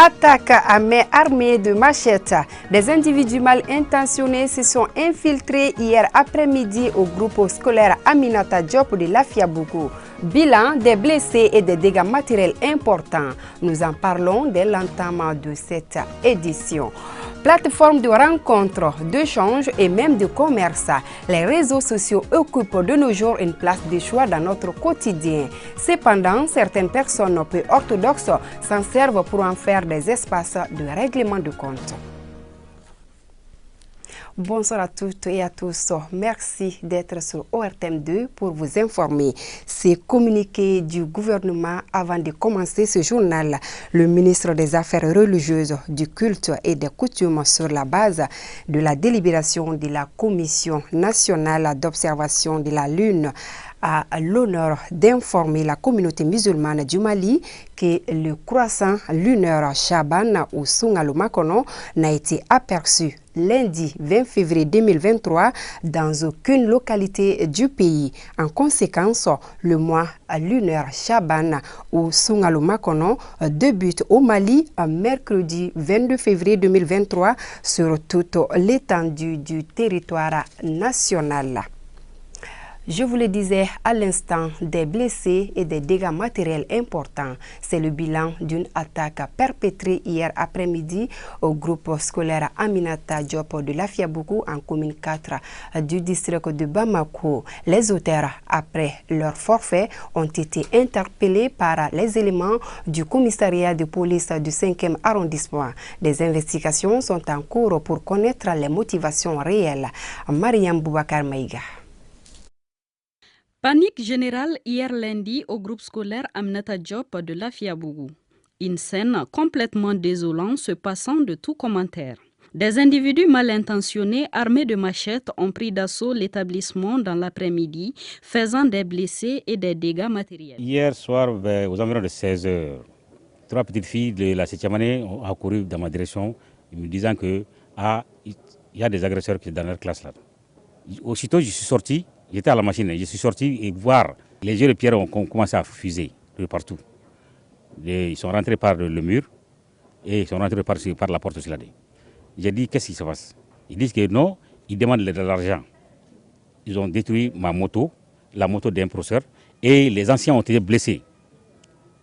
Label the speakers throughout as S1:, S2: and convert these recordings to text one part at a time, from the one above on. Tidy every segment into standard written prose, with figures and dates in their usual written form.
S1: Attaque à main armée de machettes. Des individus mal intentionnés se sont infiltrés hier après-midi au groupe scolaire Aminata Diop de Lafiabougou. Bilan des blessés et des dégâts matériels importants. Nous en parlons dès l'entame de cette édition. Plateforme de rencontres, d'échanges et même de commerce. Les réseaux sociaux occupent de nos jours une place de choix dans notre quotidien. Cependant, certaines personnes peu orthodoxes s'en servent pour en faire des espaces de règlement de compte. Bonsoir à toutes et à tous. Merci d'être sur ORTM2 pour vous informer. Ces communiqués du gouvernement avant de commencer ce journal. Le ministre des Affaires religieuses, du culte et des coutumes sur la base de la délibération de la Commission nationale d'observation de la Lune a l'honneur d'informer la communauté musulmane du Mali que le croissant lunaire Chaban ou Soungalo Makono n'a été aperçu lundi 20 février 2023 dans aucune localité du pays. En conséquence, le mois lunaire Chaban ou Soungalo Makono débute au Mali mercredi 22 février 2023 sur toute l'étendue du territoire national. Je vous le disais à l'instant, des blessés et des dégâts matériels importants. C'est le bilan d'une attaque perpétrée hier après-midi au groupe scolaire Aminata Diop de Lafiabougou en commune 4 du district de Bamako. Les auteurs, après leur forfait, ont été interpellés par les éléments du commissariat de police du 5e arrondissement. Des investigations sont en cours pour connaître les motivations réelles. Mariam Boubacar Maïga.
S2: Panique générale hier lundi au groupe scolaire Aminata Diop de Lafiabougou. Une scène complètement désolante se passant de tout commentaire. Des individus mal intentionnés armés de machettes ont pris d'assaut l'établissement dans l'après-midi, faisant des blessés et des dégâts matériels.
S3: Hier soir, aux environs de 16 h, 3 petites filles de la 7e année ont accouru dans ma direction, me disant qu'il y a des agresseurs qui sont dans leur classe là. Aussitôt, je suis sorti. J'étais à la machine, je suis sorti et voir les jets de pierre ont commencé à fuser de partout. Ils sont rentrés par le mur et ils sont rentrés par la porte aussi là. J'ai dit qu'est-ce qui se passe? Ils disent que non, ils demandent de l'argent. Ils ont détruit ma moto, la moto d'un professeur et les anciens ont été blessés.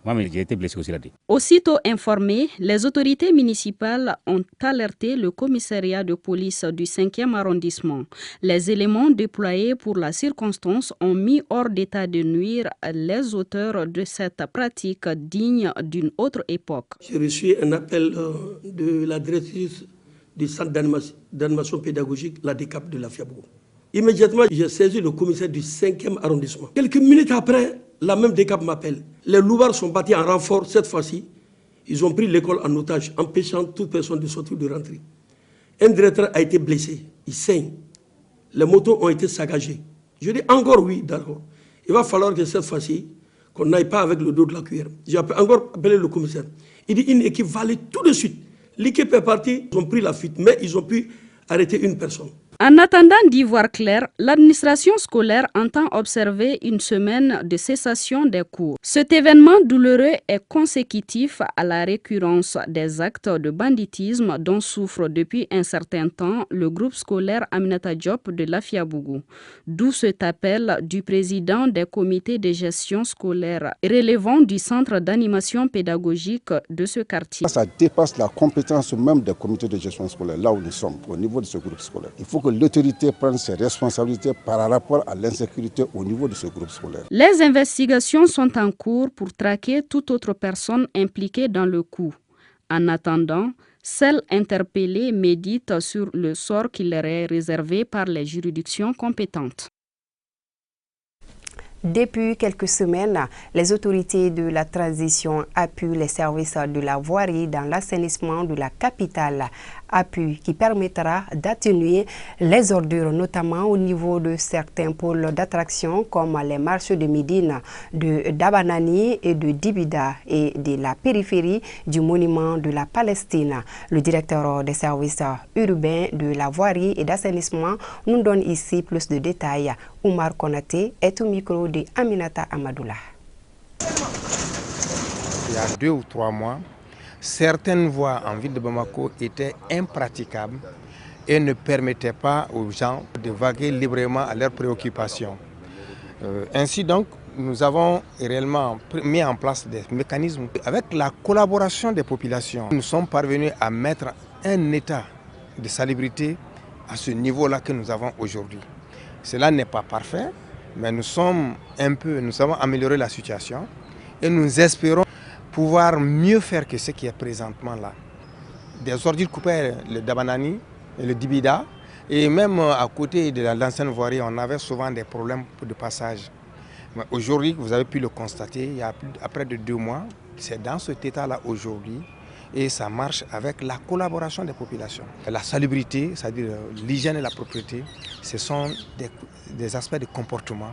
S3: Moi, j'ai été blessé aussi là.
S2: Aussitôt informés, les autorités municipales ont alerté le commissariat de police du 5e arrondissement. Les éléments déployés pour la circonstance ont mis hors d'état de nuire les auteurs de cette pratique digne d'une autre époque.
S4: J'ai reçu un appel de la directrice du centre d'animation pédagogique, la DECAP de Lafiabougou. Immédiatement, j'ai saisi le commissaire du 5e arrondissement. Quelques minutes après, la même DECAP m'appelle. Les loupards sont partis en renfort cette fois-ci. Ils ont pris l'école en otage, empêchant toute personne de sortir ou de rentrer. Un directeur a été blessé, il saigne. Les motos ont été saccagées. Je dis encore oui, d'accord. Il va falloir que cette fois-ci, qu'on n'aille pas avec le dos de la cuillère. J'ai encore appelé le commissaire. Il dit une équipe va aller tout de suite. L'équipe est partie, ils ont pris la fuite, mais ils ont pu arrêter une personne.
S2: En attendant d'y voir clair, l'administration scolaire entend observer une semaine de cessation des cours. Cet événement douloureux est consécutif à la récurrence des actes de banditisme dont souffre depuis un certain temps le groupe scolaire Aminata Diop de Lafiabougou. D'où cet appel du président des comités de gestion scolaire relevant du centre d'animation pédagogique de ce quartier.
S5: Ça dépasse la compétence même des comités de gestion scolaire, là où nous sommes, au niveau de ce groupe scolaire. Il faut que l'autorité prenne ses responsabilités par rapport à l'insécurité au niveau de ce groupe scolaire.
S2: Les investigations sont en cours pour traquer toute autre personne impliquée dans le coup. En attendant, celles interpellées méditent sur le sort qui leur est réservé par les juridictions compétentes.
S1: Depuis quelques semaines, les autorités de la transition appuient les services de la voirie dans l'assainissement de la capitale. Appui qui permettra d'atténuer les ordures, notamment au niveau de certains pôles d'attraction comme les marchés de Médine, de Dabanani et de Dibida et de la périphérie du monument de la Palestine. Le directeur des services urbains de la voirie et d'assainissement nous donne ici plus de détails. Oumar Konaté est au micro de Aminata Amadoula.
S6: Il y a 2 ou 3 mois, Certaines voies en ville de Bamako étaient impraticables et ne permettaient pas aux gens de vaguer librement à leurs préoccupations. Ainsi donc, nous avons réellement mis en place des mécanismes. Avec la collaboration des populations, nous sommes parvenus à mettre un état de salubrité à ce niveau-là que nous avons aujourd'hui. Cela n'est pas parfait, mais nous avons amélioré la situation et nous espérons pouvoir mieux faire que ce qui est présentement là. Des ordures coupaient le Dabanani et le Dibida, et même à côté de l'ancienne voirie, on avait souvent des problèmes de passage. Mais aujourd'hui, vous avez pu le constater, il y a près de 2 mois, c'est dans cet état-là aujourd'hui, et ça marche avec la collaboration des populations. La salubrité, c'est-à-dire l'hygiène et la propreté, ce sont des aspects de comportement.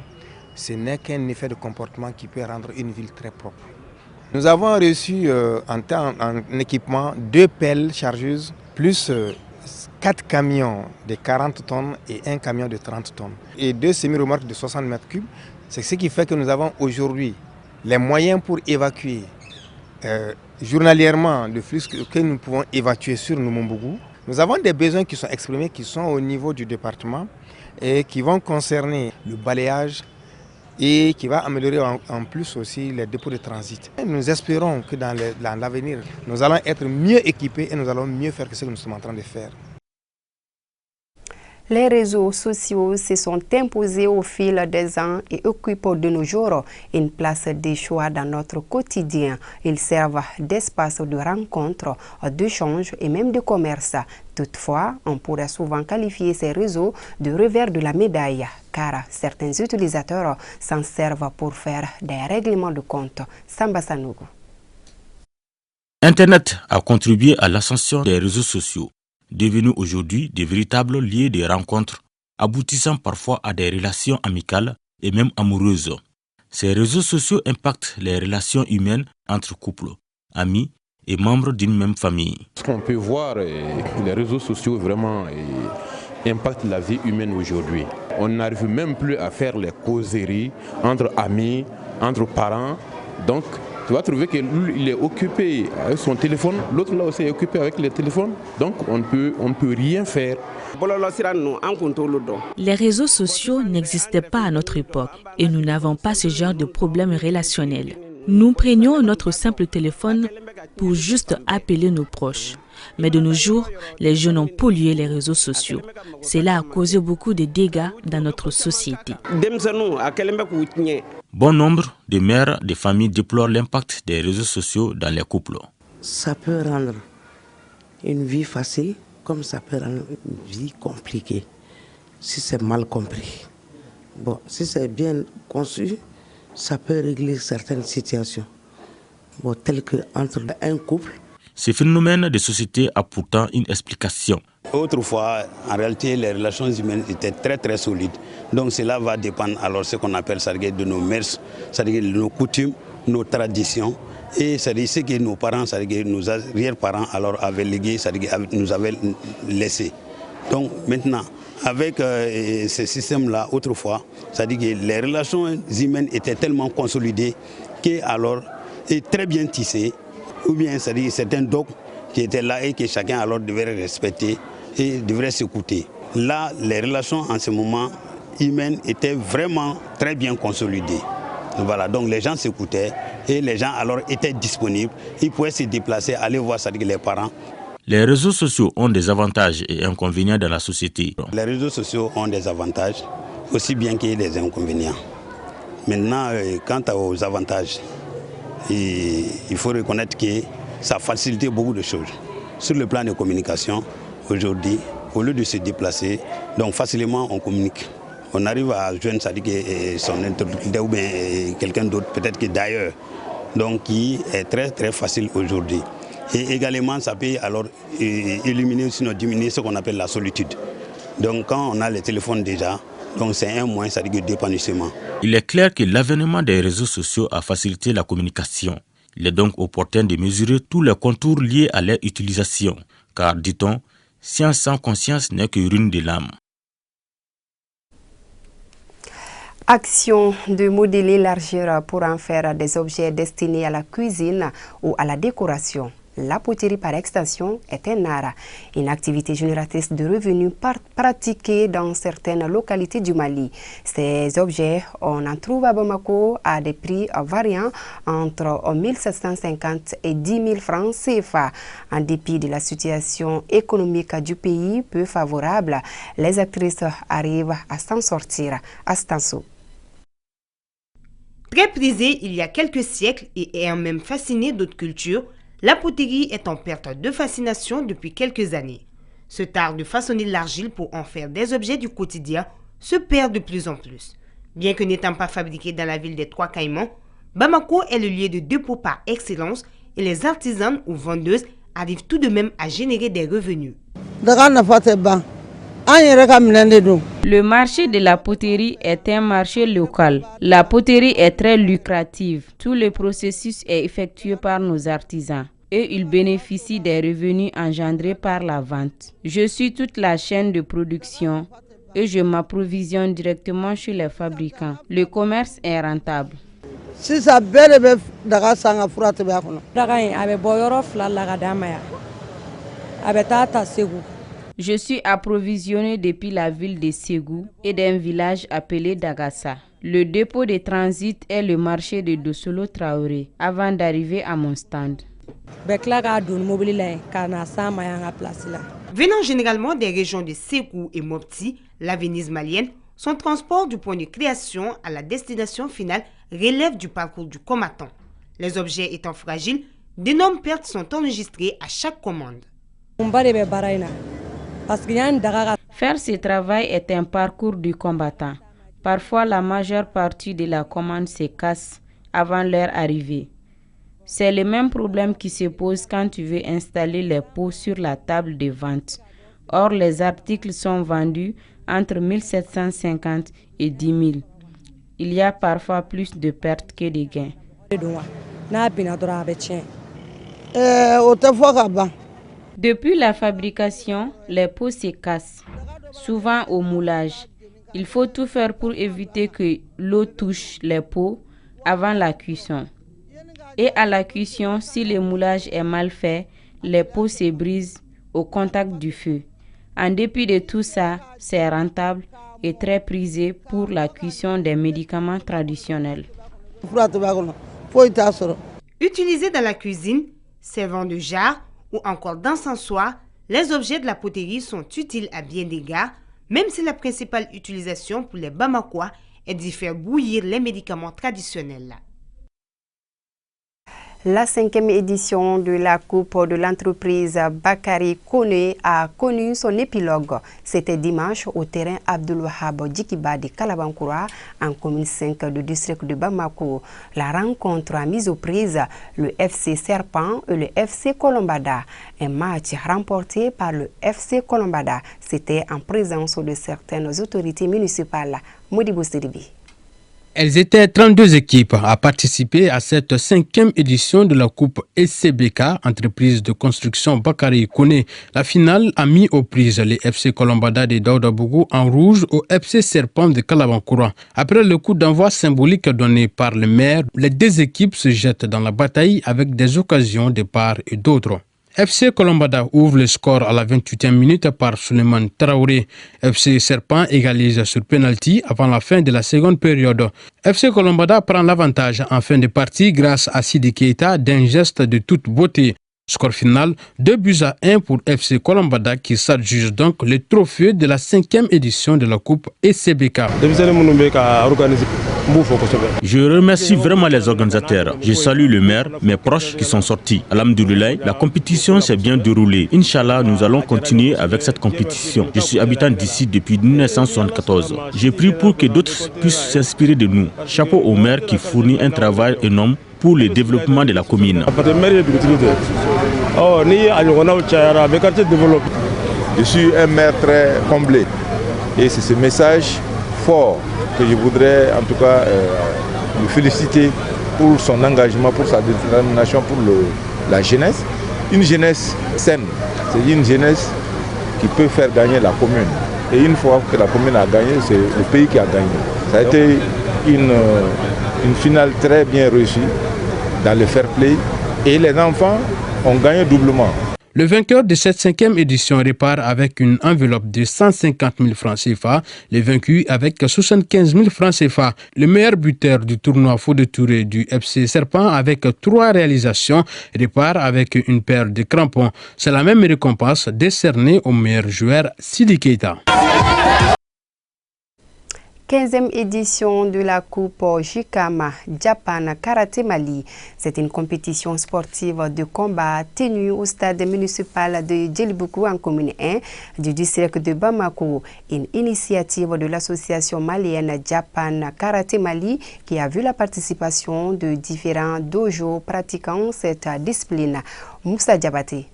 S6: Ce n'est qu'un effet de comportement qui peut rendre une ville très propre. Nous avons reçu en équipement 2 pelles chargeuses, plus 4 camions de 40 tonnes et 1 camion de 30 tonnes. Et 2 semi-remorques de 60 mètres cubes. C'est ce qui fait que nous avons aujourd'hui les moyens pour évacuer journalièrement le flux que nous pouvons évacuer sur Numumbougou. Nous avons des besoins qui sont exprimés, qui sont au niveau du département et qui vont concerner le balayage et qui va améliorer en plus aussi les dépôts de transit. Nous espérons que dans l'avenir, nous allons être mieux équipés et nous allons mieux faire que ce que nous sommes en train de faire.
S1: Les réseaux sociaux se sont imposés au fil des ans et occupent de nos jours une place de choix dans notre quotidien. Ils servent d'espace de rencontre, d'échange et même de commerce. Toutefois, on pourrait souvent qualifier ces réseaux de revers de la médaille, car certains utilisateurs s'en servent pour faire des règlements de compte. Samba Sanougou.
S7: Internet a contribué à l'ascension des réseaux sociaux, devenus aujourd'hui de véritables lieux de rencontres, aboutissant parfois à des relations amicales et même amoureuses. Ces réseaux sociaux impactent les relations humaines entre couples, amis et membres d'une même famille.
S8: Ce qu'on peut voir, les réseaux sociaux vraiment impactent la vie humaine aujourd'hui. On n'arrive même plus à faire les causeries entre amis, entre parents. Donc, tu vas trouver qu'il est occupé avec son téléphone, l'autre là aussi est occupé avec le téléphone, donc on ne peut rien faire.
S9: Les réseaux sociaux n'existaient pas à notre époque et nous n'avons pas ce genre de problème relationnel. Nous prenions notre simple téléphone pour juste appeler nos proches. Mais de nos jours, les jeunes ont pollué les réseaux sociaux. Cela a causé beaucoup de dégâts dans notre société.
S7: Bon nombre de mères de familles déplorent l'impact des réseaux sociaux dans les couples.
S10: Ça peut rendre une vie facile comme ça peut rendre une vie compliquée si c'est mal compris. Bon, si c'est bien conçu, ça peut régler certaines situations, bon, telles qu'entre un couple.
S7: Ce phénomène de société a pourtant une explication.
S11: Autrefois, en réalité, les relations humaines étaient très solides. Donc cela va dépendre alors ce qu'on appelle de nos mœurs, de nos coutumes, nos traditions. Et c'est ce que nos parents, nos arrière-parents alors avaient légué, nous avaient laissé. Donc maintenant, avec ce système-là, autrefois, c'est-à-dire que les relations humaines étaient tellement consolidées que alors est très bien tissées, ou bien c'est-à-dire certains dogmes qui étaient là et que chacun alors devait respecter et devrait s'écouter. Là, les relations en ce moment humaines étaient vraiment très bien consolidées. Voilà, donc les gens s'écoutaient et les gens alors étaient disponibles. Ils pouvaient se déplacer, aller voir les parents.
S7: Les réseaux sociaux ont des avantages et inconvénients dans la société.
S11: Les réseaux sociaux ont des avantages aussi bien qu'il y ait des inconvénients. Maintenant, quant aux avantages, il faut reconnaître que ça facilite beaucoup de choses. Sur le plan de communication, aujourd'hui, au lieu de se déplacer, donc facilement on communique. On arrive à joindre son interlocuteur ou bien quelqu'un d'autre, peut-être que d'ailleurs, donc qui est très facile aujourd'hui. Et également, ça peut alors éliminer, sinon diminuer ce qu'on appelle la solitude. Donc quand on a le téléphone déjà, donc c'est un moyen d'épanouissement.
S7: Il est clair que l'avènement des réseaux sociaux a facilité la communication. Il est donc opportun de mesurer tous les contours liés à leur utilisation. Car, dit-on, science sans conscience n'est que ruine de l'âme.
S1: Action de modeler l'argile pour en faire des objets destinés à la cuisine ou à la décoration. La poterie par extension est un art, une activité génératrice de revenus pratiquée dans certaines localités du Mali. Ces objets, on en trouve à Bamako à des prix variant entre 1750 et 10 000 francs CFA. En dépit de la situation économique du pays peu favorable, les actrices arrivent à s'en sortir. Astanso.
S12: Très prisée il y a quelques siècles et ayant même fasciné d'autres cultures, la poterie est en perte de fascination depuis quelques années. Ce art de façonner l'argile pour en faire des objets du quotidien se perd de plus en plus. Bien que n'étant pas fabriqué dans la ville des Trois Caïmans, Bamako est le lieu de dépôt par excellence et les artisanes ou vendeuses arrivent tout de même à générer des revenus.
S13: Le marché de la poterie est un marché local. La poterie est très lucrative. Tout le processus est effectué par nos artisans et ils bénéficient des revenus engendrés par la vente. Je suis toute la chaîne de production et je m'approvisionne directement chez les fabricants. Le commerce est rentable. Je suis approvisionné depuis la ville de Ségou et d'un village appelé Dagassa. Le dépôt de transit est le marché de Dosolo Traoré avant d'arriver à mon stand.
S12: Venant généralement des régions de Ségou et Mopti, la Venise malienne, son transport du point de création à la destination finale relève du parcours du combattant. Les objets étant fragiles, d'énormes pertes sont enregistrées à chaque commande.
S13: Faire ce travail est un parcours du combattant. Parfois, la majeure partie de la commande se casse avant leur arrivée. C'est le même problème qui se pose quand tu veux installer les pots sur la table de vente. Or, les articles sont vendus entre 1750 et 10 000. Il y a parfois plus de pertes que de gains. Depuis la fabrication, les pots se cassent, souvent au moulage. Il faut tout faire pour éviter que l'eau touche les pots avant la cuisson. Et à la cuisson, si le moulage est mal fait, les pots se brisent au contact du feu. En dépit de tout ça, c'est rentable et très prisé pour la cuisson des médicaments traditionnels.
S12: Utilisés dans la cuisine, servant de jarre ou encore d'encensoir, les objets de la poterie sont utiles à bien des égards, même si la principale utilisation pour les Bamakois est d'y faire bouillir les médicaments traditionnels.
S1: La 5e édition de la Coupe de l'entreprise Bakary Koné a connu son épilogue. C'était dimanche au terrain Abdulwahab Djikiba de Kalabankoura, en commune 5 du district de Bamako. La rencontre a mis aux prises le FC Serpent et le FC Kolombada. Un match remporté par le FC Kolombada. C'était en présence de certaines autorités municipales. Modibo Siribi.
S14: Elles étaient 32 équipes à participer à cette 5e édition de la Coupe SCBK, entreprise de construction Bakary Koné. La finale a mis aux prises les FC Kolombada de Daoudabougou en rouge au FC Serpent de Kalabankoura. Après le coup d'envoi symbolique donné par le maire, les deux équipes se jettent dans la bataille avec des occasions de part et d'autre. FC Kolombada ouvre le score à la 28e minute par Souleymane Traoré. FC Serpent égalise sur penalty avant la fin de la seconde période. FC Kolombada prend l'avantage en fin de partie grâce à Sidi Keita d'un geste de toute beauté. Score final, 2-1 pour FC Kolombada qui s'adjuge donc le trophée de la 5e édition de la Coupe SCBK.
S7: Je remercie vraiment les organisateurs. Je salue le maire, mes proches qui sont sortis. Alhamdoulilah, la compétition s'est bien déroulée. Inch'Allah, nous allons continuer avec cette compétition. Je suis habitant d'ici depuis 1974. J'ai pris pour que d'autres puissent s'inspirer de nous. Chapeau au maire qui fournit un travail énorme pour le développement de la commune.
S15: Je suis un maire très comblé et c'est ce message fort que je voudrais en tout cas le féliciter pour son engagement, pour sa détermination pour la jeunesse. Une jeunesse saine, c'est une jeunesse qui peut faire gagner la commune. Et une fois que la commune a gagné, c'est le pays qui a gagné. Ça a été une finale très bien réussie dans le fair play et les enfants ont gagné doublement.
S14: Le vainqueur de cette 5e édition repart avec une enveloppe de 150 000 francs CFA, les vaincus avec 75 000 francs CFA. Le meilleur buteur du tournoi Fodé Touré du FC Serpent avec 3 réalisations repart avec une paire de crampons. C'est la même récompense décernée au meilleur joueur Sidi Keita.
S1: 15e édition de la Coupe Jikama Japan Karaté Mali. C'est une compétition sportive de combat tenue au stade municipal de Djelibougou en commune 1 du district de Bamako. Une initiative de l'association malienne Japan Karaté Mali qui a vu la participation de différents dojos pratiquant cette discipline. Moussa Diabaté.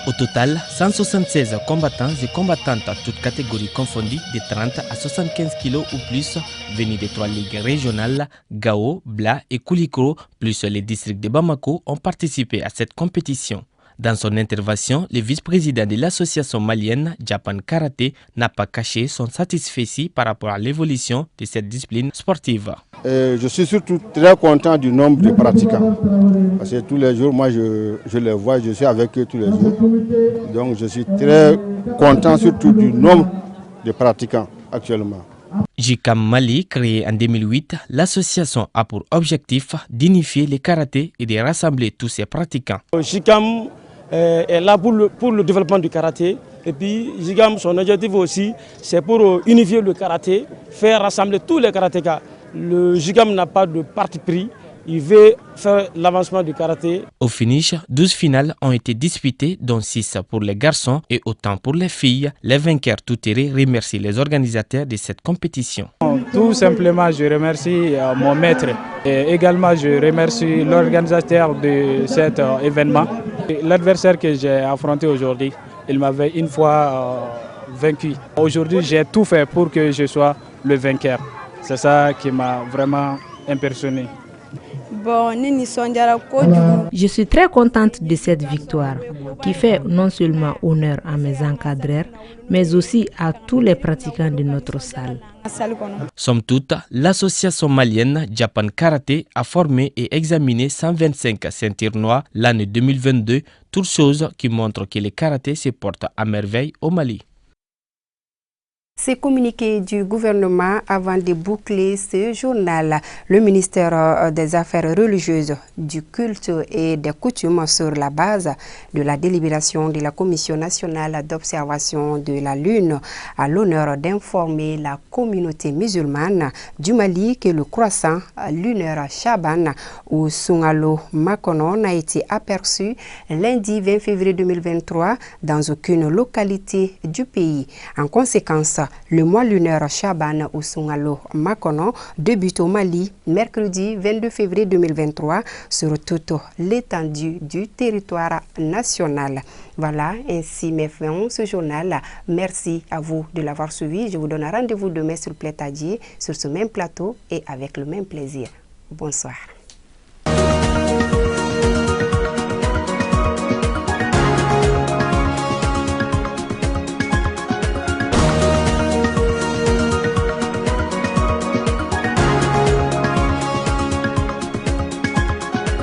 S16: Au total, 176 combattants et combattantes, toutes catégories confondues, de 30 à 75 kg ou plus, venus des 3 ligues régionales, Gao, Bla et Koulikoro, plus les districts de Bamako, ont participé à cette compétition. Dans son intervention, le vice-président de l'association malienne Japan Karaté n'a pas caché son satisfaction par rapport à l'évolution de cette discipline sportive.
S5: Je suis surtout très content du nombre de pratiquants. Parce que tous les jours, moi je les vois, je suis avec eux tous les jours. Donc je suis très content surtout du nombre de pratiquants actuellement.
S16: JICAM Mali, créée en 2008, l'association a pour objectif d'unifier les karatés et de rassembler tous ses pratiquants.
S17: JICAM est là pour le développement du karaté. Et puis JICAM, son objectif aussi, c'est pour unifier le karaté, faire rassembler tous les karatékas. Le JICAM n'a pas de parti pris. Il veut faire l'avancement du karaté.
S16: Au finish, 12 finales ont été disputées, dont 6 pour les garçons et autant pour les filles. Les vainqueurs tout-terrain remercient les organisateurs de cette compétition.
S18: Tout simplement, je remercie mon maître et également je remercie l'organisateur de cet événement. L'adversaire que j'ai affronté aujourd'hui, il m'avait une fois vaincu. Aujourd'hui, j'ai tout fait pour que je sois le vainqueur. C'est ça qui m'a vraiment impressionné.
S9: Je suis très contente de cette victoire qui fait non seulement honneur à mes encadreurs, mais aussi à tous les pratiquants de notre salle.
S16: Somme toute, l'association malienne Japan Karaté a formé et examiné 125 ceintures noires l'année 2022, toutes choses qui montrent que le karaté se porte à merveille au Mali.
S1: Ces communiqués du gouvernement avant de boucler ce journal. Le ministère des Affaires religieuses, du culte et des coutumes sur la base de la délibération de la Commission nationale d'observation de la Lune a l'honneur d'informer la communauté musulmane du Mali que le croissant lunaire Chaban ou Sungalo Makono n'a été aperçu lundi 20 février 2023 dans aucune localité du pays. En conséquence, le mois lunaire Chaban ou Sungalo Makono débute au Mali mercredi 22 février 2023 sur toute l'étendue du territoire national. Voilà, ainsi met fin ce journal. Merci à vous de l'avoir suivi. Je vous donne rendez-vous demain sur Plétadier, sur ce même plateau et avec le même plaisir. Bonsoir.